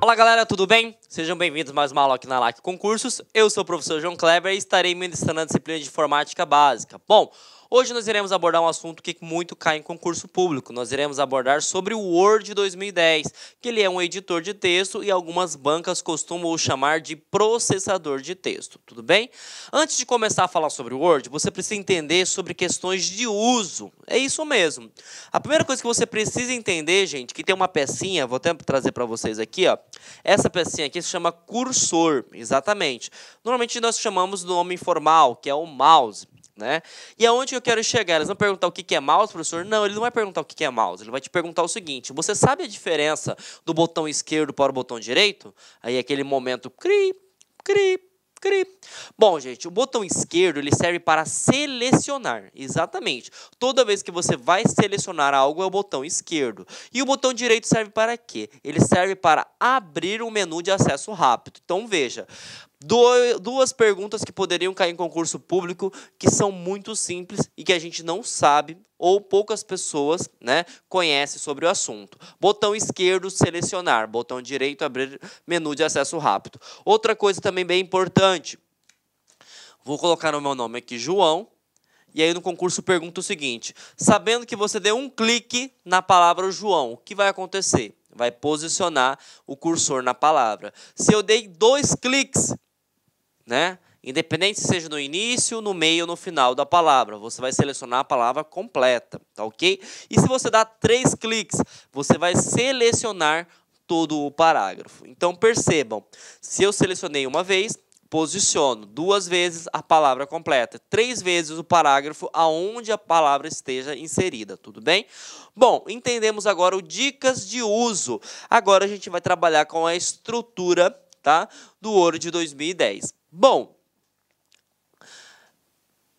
Olá galera, tudo bem? Sejam bem-vindos a mais uma aula aqui na LAC Concursos. Eu sou o professor João Kleber e estarei ministrando a disciplina de Informática Básica. Bom, hoje nós iremos abordar um assunto que muito cai em concurso público. Nós iremos abordar sobre o Word 2010, que ele é um editor de texto e algumas bancas costumam o chamar de processador de texto, tudo bem? Antes de começar a falar sobre o Word, você precisa entender sobre questões de uso. É isso mesmo. A primeira coisa que você precisa entender, gente, que tem uma pecinha, vou até trazer para vocês aqui, ó. Essa pecinha aqui se chama cursor, exatamente. Normalmente nós chamamos do nome informal, que é o mouse, né? E aonde eu quero chegar? Eles vão perguntar o que é mouse, professor? Não, ele não vai perguntar o que é mouse. Ele vai te perguntar o seguinte: você sabe a diferença do botão esquerdo para o botão direito? Aí aquele momento cri, cri, cri. Bom, gente, o botão esquerdo ele serve para selecionar, exatamente. Toda vez que você vai selecionar algo é o botão esquerdo. E o botão direito serve para quê? Ele serve para abrir um menu de acesso rápido. Então veja, duas perguntas que poderiam cair em concurso público que são muito simples e que a gente não sabe ou poucas pessoas, né, conhecem sobre o assunto. Botão esquerdo, selecionar. Botão direito, abrir menu de acesso rápido. Outra coisa também bem importante. Vou colocar o meu nome aqui, João. E aí no concurso pergunta o seguinte: sabendo que você deu um clique na palavra João, o que vai acontecer? Vai posicionar o cursor na palavra. Se eu dei 2 cliques, né? Independente se seja no início, no meio ou no final da palavra, você vai selecionar a palavra completa, tá ok? E se você dá 3 cliques, você vai selecionar todo o parágrafo. Então percebam, se eu selecionei uma vez, posiciono 2 vezes a palavra completa, 3 vezes o parágrafo aonde a palavra esteja inserida, tudo bem? Bom, entendemos agora o dicas de uso. Agora a gente vai trabalhar com a estrutura, tá, do Word 2010. Bom,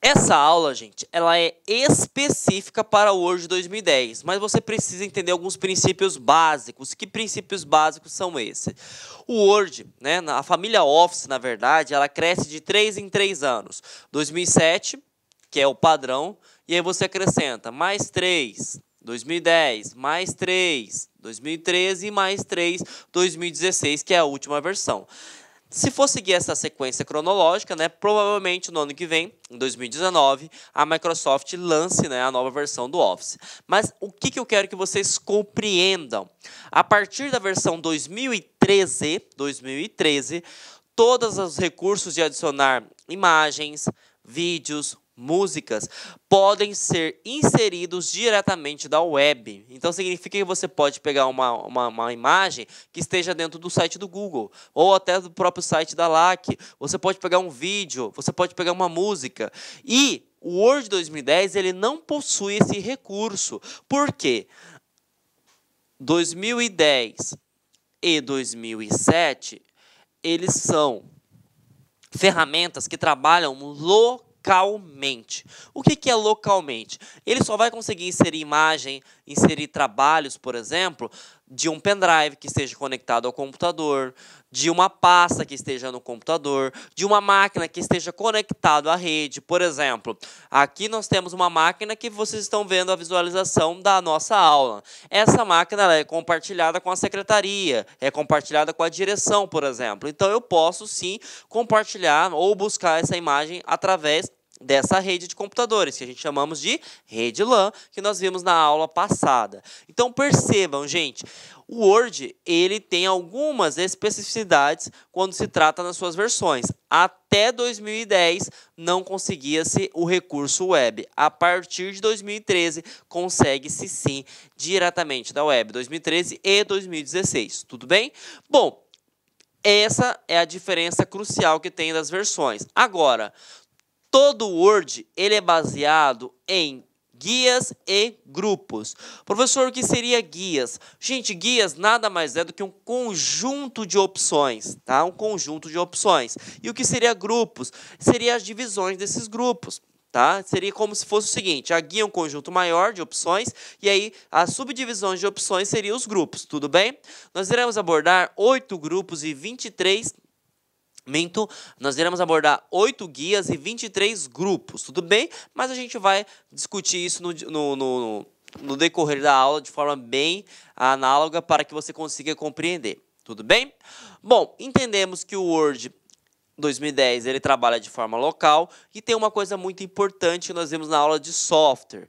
essa aula, gente, ela é específica para o Word 2010, mas você precisa entender alguns princípios básicos. Que princípios básicos são esses? O Word, né, a família Office, na verdade, ela cresce de 3 em 3 anos. 2007, que é o padrão, e aí você acrescenta mais 3, 2010, mais 3, 2013 e mais 3, 2016, que é a última versão. Se for seguir essa sequência cronológica, né, provavelmente no ano que vem, em 2019, a Microsoft lance, né, a nova versão do Office. Mas o que eu quero que vocês compreendam? A partir da versão 2013, todos os recursos de adicionar imagens, vídeos, músicas podem ser inseridos diretamente da web. Então significa que você pode pegar uma imagem que esteja dentro do site do Google ou até do próprio site da LAC. Você pode pegar um vídeo, você pode pegar uma música. E o Word 2010 ele não possui esse recurso. Por quê? 2010 e 2007 eles são ferramentas que trabalham localmente. O que é localmente? Ele só vai conseguir inserir imagem, inserir trabalhos, por exemplo, de um pendrive que esteja conectado ao computador, de uma pasta que esteja no computador, de uma máquina que esteja conectada à rede. Por exemplo, aqui nós temos uma máquina que vocês estão vendo a visualização da nossa aula. Essa máquina ela é compartilhada com a secretaria, é compartilhada com a direção, por exemplo. Então eu posso sim compartilhar ou buscar essa imagem através dessa rede de computadores, que a gente chamamos de rede LAN, que nós vimos na aula passada. Então percebam, gente, o Word ele tem algumas especificidades quando se trata nas suas versões. Até 2010 não conseguia-se o recurso web. A partir de 2013 consegue-se sim diretamente da web. 2013 e 2016, tudo bem? Bom, essa é a diferença crucial que tem das versões. Agora, todo o Word ele é baseado em guias e grupos. Professor, o que seria guias? Gente, guias nada mais é do que um conjunto de opções, tá? Um conjunto de opções. E o que seria grupos? Seria as divisões desses grupos. Tá? Seria como se fosse o seguinte: a guia é um conjunto maior de opções e aí as subdivisões de opções seriam os grupos, tudo bem? Nós iremos abordar 8 grupos e 23 nós iremos abordar 8 guias e 23 grupos, tudo bem? Mas a gente vai discutir isso no decorrer da aula de forma bem análoga para que você consiga compreender. Tudo bem? Bom, entendemos que o Word 2010 ele trabalha de forma local e tem uma coisa muito importante que nós vimos na aula de software.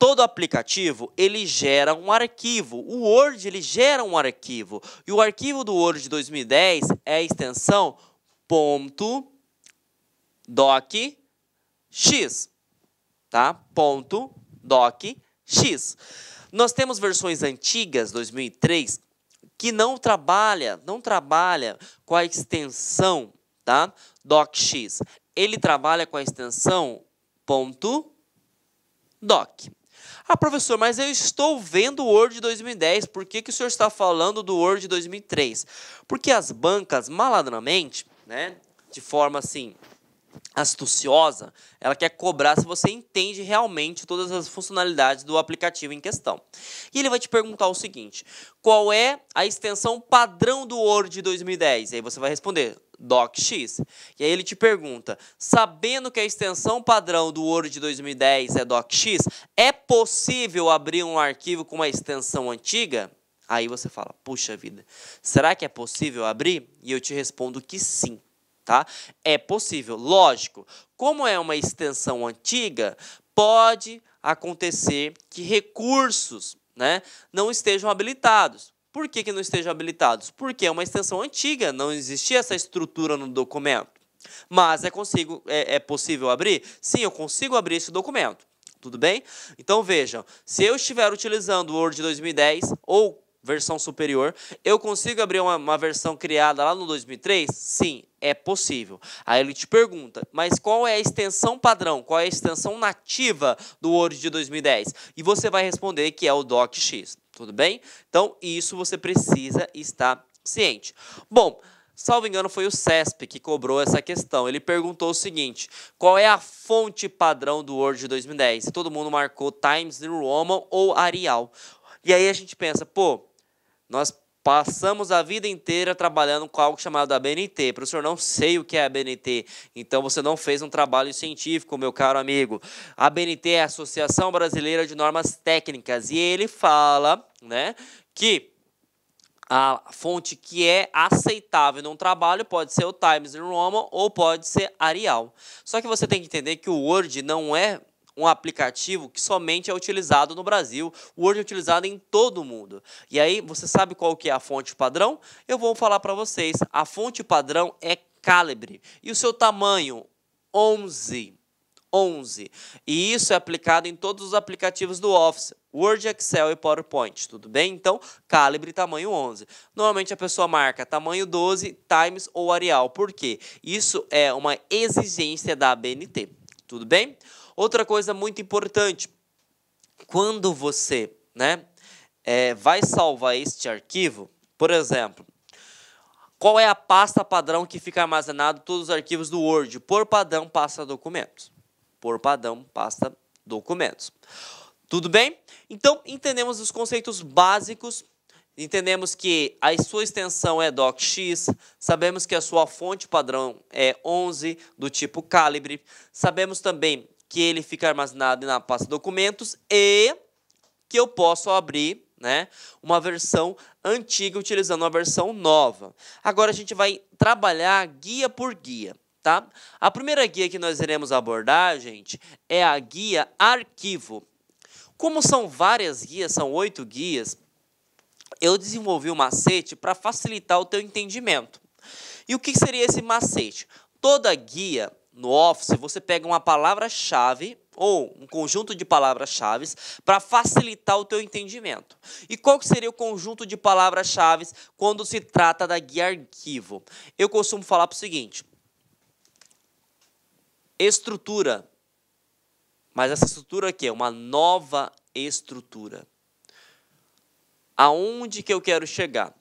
Todo aplicativo, ele gera um arquivo. O Word, ele gera um arquivo. E o arquivo do Word de 2010 é a extensão .docx, tá? .docx. Nós temos versões antigas, 2003, que não trabalha com a extensão, tá? .docx. Ele trabalha com a extensão .doc. Ah, professor, mas eu estou vendo o Word 2010, por que o senhor está falando do Word 2003? Porque as bancas, malandramente, né, de forma assim, astuciosa, ela quer cobrar se você entende realmente todas as funcionalidades do aplicativo em questão. E ele vai te perguntar o seguinte, qual é a extensão padrão do Word 2010? E aí você vai responder, DocX. E aí ele te pergunta, sabendo que a extensão padrão do Word 2010 é DocX, é possível abrir um arquivo com uma extensão antiga? Aí você fala, puxa vida, será que é possível abrir? E eu te respondo que sim. Tá? É possível, lógico. Como é uma extensão antiga, pode acontecer que recursos, né, não estejam habilitados. Por que não estejam habilitados? Porque é uma extensão antiga, não existia essa estrutura no documento. Mas é possível abrir? Sim, eu consigo abrir esse documento. Tudo bem? Então vejam, se eu estiver utilizando o Word 2010 ou versão superior, eu consigo abrir uma versão criada lá no 2003? Sim, é possível. Aí ele te pergunta, mas qual é a extensão padrão? Qual é a extensão nativa do Word de 2010? E você vai responder que é o DocX. Tudo bem? Então, isso você precisa estar ciente. Bom, salvo engano, foi o CESP que cobrou essa questão. Ele perguntou o seguinte, qual é a fonte padrão do Word de 2010? E todo mundo marcou Times New Roman ou Arial. E aí a gente pensa, pô, nós passamos a vida inteira trabalhando com algo chamado ABNT. Professor, não sei o que é ABNT. Então, você não fez um trabalho científico, meu caro amigo. A ABNT é a Associação Brasileira de Normas Técnicas. E ele fala, né, que a fonte que é aceitável num trabalho pode ser o Times New Roman ou pode ser Arial. Só que você tem que entender que o Word não é um aplicativo que somente é utilizado no Brasil. O Word é utilizado em todo o mundo. E aí, você sabe qual que é a fonte padrão? Eu vou falar para vocês. A fonte padrão é Calibre. E o seu tamanho? 11. E isso é aplicado em todos os aplicativos do Office. Word, Excel e PowerPoint. Tudo bem? Então, Calibre tamanho 11. Normalmente a pessoa marca tamanho 12, Times ou Arial. Por quê? Isso é uma exigência da ABNT. Tudo bem? Outra coisa muito importante, quando você, né, vai salvar este arquivo, por exemplo, qual é a pasta padrão que fica armazenado todos os arquivos do Word? Por padrão, pasta documentos. Por padrão, pasta documentos. Tudo bem? Então, entendemos os conceitos básicos. Entendemos que a sua extensão é DocX, sabemos que a sua fonte padrão é 11, do tipo Calibre, sabemos também que ele fica armazenado na pasta documentos e que eu posso abrir, né, uma versão antiga utilizando uma versão nova. Agora a gente vai trabalhar guia por guia, tá? A primeira guia que nós iremos abordar, gente, é a guia arquivo. Como são várias guias, são 8 guias, eu desenvolvi um macete para facilitar o teu entendimento. E o que seria esse macete? Toda guia no Office, você pega uma palavra-chave ou um conjunto de palavras-chave para facilitar o teu entendimento. E qual que seria o conjunto de palavras-chave quando se trata da guia arquivo? Eu costumo falar para o seguinte, estrutura, mas essa estrutura aqui é uma nova estrutura. Aonde que eu quero chegar?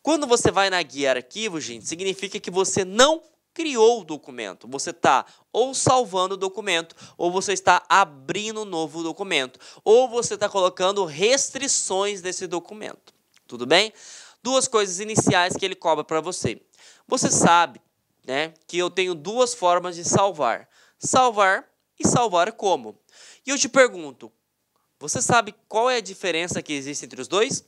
Quando você vai na guia arquivo, gente, significa que você não criou o documento. Você está ou salvando o documento, ou você está abrindo um novo documento, ou você está colocando restrições nesse documento. Tudo bem? Duas coisas iniciais que ele cobra para você. Você sabe, né, que eu tenho duas formas de salvar. Salvar e salvar como? E eu te pergunto, você sabe qual é a diferença que existe entre os dois?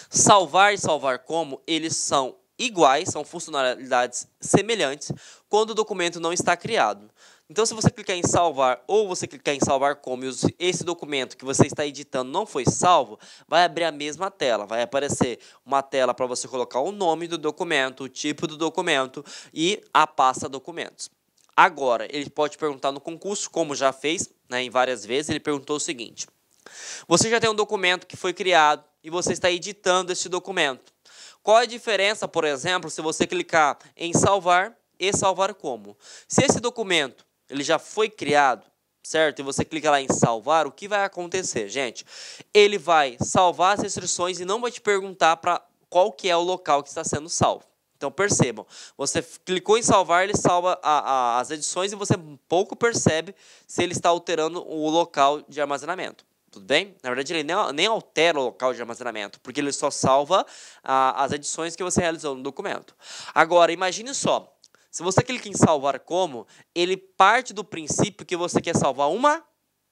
Salvar e salvar como, eles são iguais, são funcionalidades semelhantes quando o documento não está criado. Então, se você clicar em salvar ou você clicar em salvar como e esse documento que você está editando não foi salvo, vai abrir a mesma tela. Vai aparecer uma tela para você colocar o nome do documento, o tipo do documento e a pasta documentos. Agora, ele pode perguntar no concurso, como já fez, né, em várias vezes, ele perguntou o seguinte: você já tem um documento que foi criado e você está editando esse documento. Qual é a diferença, por exemplo, se você clicar em salvar e salvar como? Se esse documento ele já foi criado, certo? E você clica lá em salvar, o que vai acontecer, gente? Ele vai salvar as restrições e não vai te perguntar para qual que é o local que está sendo salvo. Então, percebam, você clicou em salvar, ele salva as edições e você pouco percebe se ele está alterando o local de armazenamento. Tudo bem? Na verdade, ele nem altera o local de armazenamento, porque ele só salva as edições que você realizou no documento. Agora, imagine só, se você clica em salvar como, ele parte do princípio que você quer salvar uma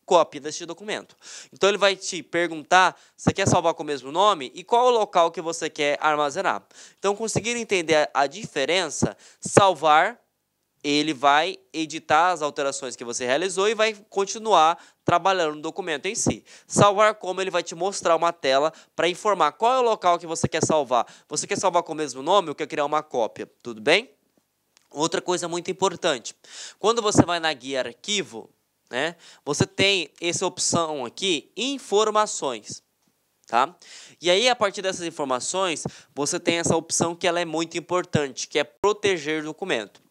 cópia deste documento. Então, ele vai te perguntar, você quer salvar com o mesmo nome? E qual é o local que você quer armazenar? Então, conseguindo entender a diferença, salvar, ele vai editar as alterações que você realizou e vai continuar trabalhando no documento em si. Salvar como, ele vai te mostrar uma tela para informar qual é o local que você quer salvar. Você quer salvar com o mesmo nome ou quer criar uma cópia? Tudo bem? Outra coisa muito importante, quando você vai na guia arquivo, né, você tem essa opção aqui, informações, tá? E aí, a partir dessas informações, você tem essa opção que ela é muito importante, que é proteger documento.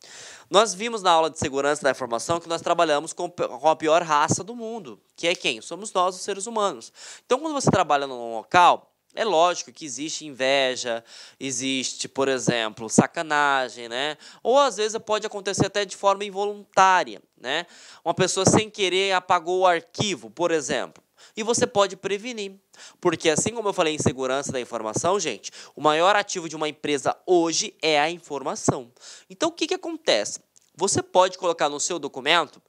Nós vimos na aula de segurança da informação que nós trabalhamos com a pior raça do mundo, que é quem? Somos nós, os seres humanos. Então, quando você trabalha num local, é lógico que existe inveja, existe, por exemplo, sacanagem, né? Ou às vezes pode acontecer até de forma involuntária, né? Uma pessoa sem querer apagou o arquivo, por exemplo. E você pode prevenir, porque assim como eu falei em segurança da informação, gente, o maior ativo de uma empresa hoje é a informação. Então, o que acontece? Você pode colocar no seu documento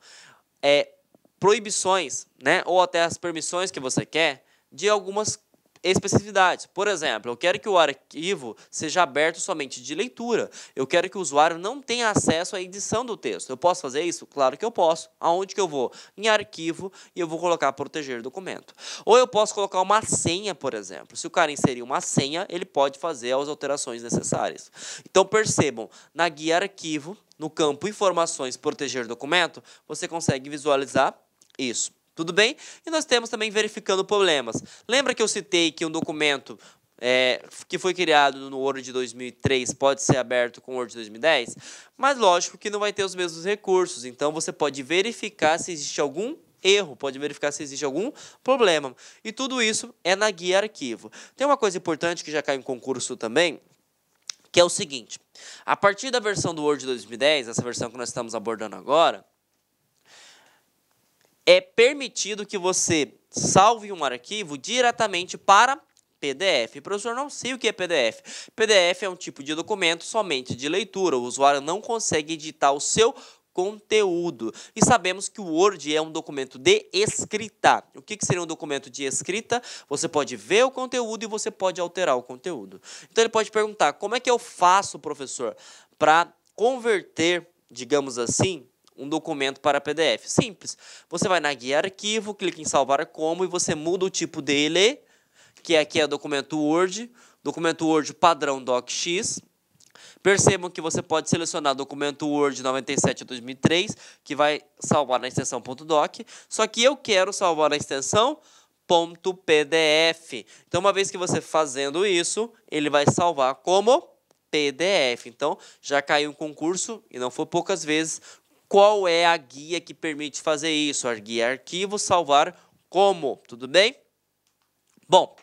proibições, né? Ou até as permissões que você quer de algumas especificidades. Por exemplo, eu quero que o arquivo seja aberto somente de leitura. Eu quero que o usuário não tenha acesso à edição do texto. Eu posso fazer isso? Claro que eu posso. Aonde que eu vou? Em arquivo e eu vou colocar proteger documento. Ou eu posso colocar uma senha, por exemplo. Se o cara inserir uma senha, ele pode fazer as alterações necessárias. Então percebam, na guia arquivo, no campo informações proteger documento, você consegue visualizar isso. Tudo bem? E nós temos também verificando problemas. Lembra que eu citei que um documento que foi criado no Word de 2003 pode ser aberto com o Word de 2010? Mas lógico que não vai ter os mesmos recursos. Então, você pode verificar se existe algum erro, pode verificar se existe algum problema. E tudo isso é na guia arquivo. Tem uma coisa importante que já caiu em concurso também, que é o seguinte. A partir da versão do Word de 2010, essa versão que nós estamos abordando agora, é permitido que você salve um arquivo diretamente para PDF. Professor, não sei o que é PDF. PDF é um tipo de documento somente de leitura. O usuário não consegue editar o seu conteúdo. E sabemos que o Word é um documento de escrita. O que seria um documento de escrita? Você pode ver o conteúdo e você pode alterar o conteúdo. Então, ele pode perguntar, como é que eu faço, professor, para converter, digamos assim, um documento para PDF? Simples. Você vai na guia arquivo, clica em salvar como e você muda o tipo dele, que aqui é documento Word padrão DocX. Percebam que você pode selecionar documento Word 97/2003, que vai salvar na extensão .doc, só que eu quero salvar na extensão .pdf. Então, uma vez que você fazendo isso, ele vai salvar como PDF. Então, já caiu um concurso, e não foi poucas vezes. Qual é a guia que permite fazer isso? A guia arquivo salvar como, tudo bem? Bom,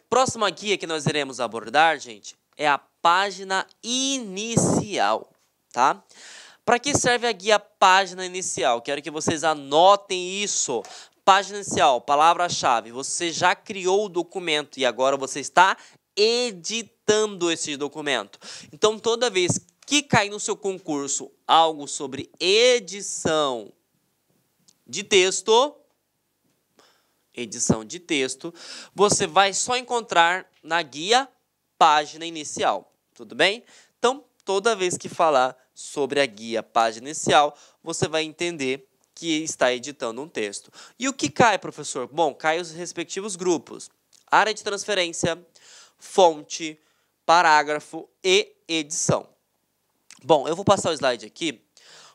próxima guia que nós iremos abordar, gente, é a página inicial, tá? Para que serve a guia página inicial? Quero que vocês anotem isso. Página inicial, palavra-chave. Você já criou o documento e agora você está editando esse documento. Então, toda vez que cair no seu concurso algo sobre edição de texto, você vai só encontrar na guia, página inicial. Tudo bem? Então, toda vez que falar sobre a guia, página inicial, você vai entender que está editando um texto. E o que cai, professor? Bom, cai os respectivos grupos. Área de transferência, fonte, parágrafo e edição. Bom, eu vou passar o slide aqui,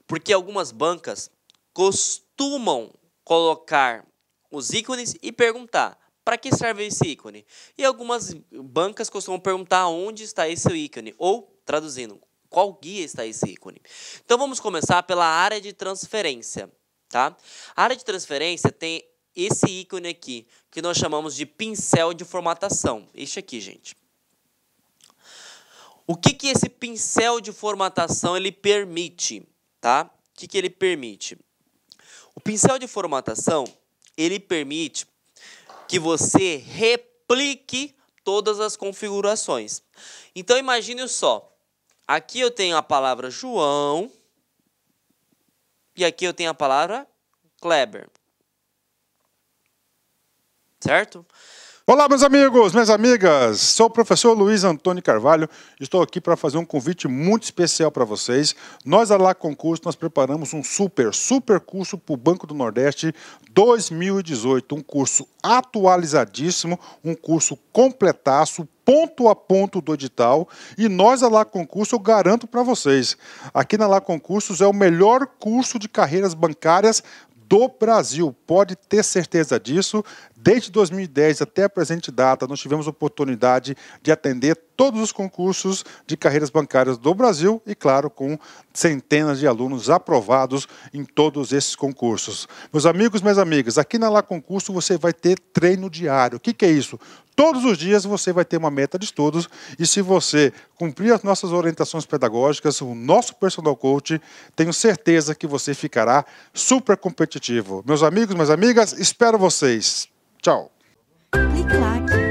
porque algumas bancas costumam colocar os ícones e perguntar para que serve esse ícone. E algumas bancas costumam perguntar onde está esse ícone, ou, traduzindo, qual guia está esse ícone. Então, vamos começar pela área de transferência. Tá? A área de transferência tem esse ícone aqui, que nós chamamos de pincel de formatação. Este aqui, gente. O que esse pincel de formatação ele permite? Tá? O que ele permite? O pincel de formatação ele permite que você replique todas as configurações. Então, imagine só. Aqui eu tenho a palavra João e aqui eu tenho a palavra Kleber. Certo? Olá, meus amigos, minhas amigas. Sou o professor Luiz Antônio Carvalho. Estou aqui para fazer um convite muito especial para vocês. Nós, a La Concurso, nós preparamos um super curso para o Banco do Nordeste 2018. Um curso atualizadíssimo, um curso completaço, ponto a ponto do edital. E nós, a La Concurso, eu garanto para vocês. Aqui na La Concursos é o melhor curso de carreiras bancárias do Brasil, pode ter certeza disso. Desde 2010 até a presente data, nós tivemos a oportunidade de atender todos os concursos de carreiras bancárias do Brasil e, claro, com centenas de alunos aprovados em todos esses concursos. Meus amigos, minhas amigas, aqui na La Concurso você vai ter treino diário. O que é isso? Todos os dias você vai ter uma meta de estudos e se você cumprir as nossas orientações pedagógicas, o nosso personal coach, tenho certeza que você ficará super competitivo. Meus amigos, minhas amigas, espero vocês. Tchau. Clique like.